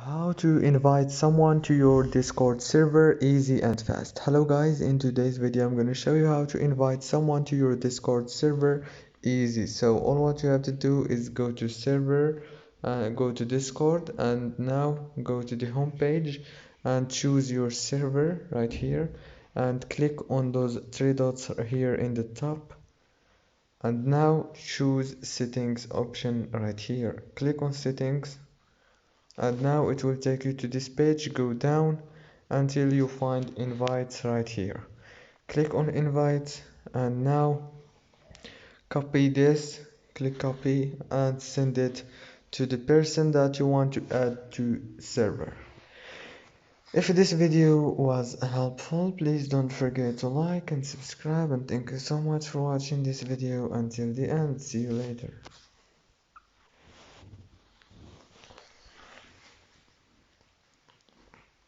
How to invite someone to your Discord server easy and fast. Hello guys, in today's video I'm going to show you how to invite someone to your Discord server easy. So all what you have to do is go to server, go to Discord, and now go to the home page and choose your server right here and click on those three dots here in the top, and now choose settings option right here. Click on settings, and now it will take you to this page. Go down until you find invites right here. Click on invites, and now copy this, click copy, and send it to the person that you want to add to server. If this video was helpful, please don't forget to like and subscribe, and thank you so much for watching this video until the end. See you later.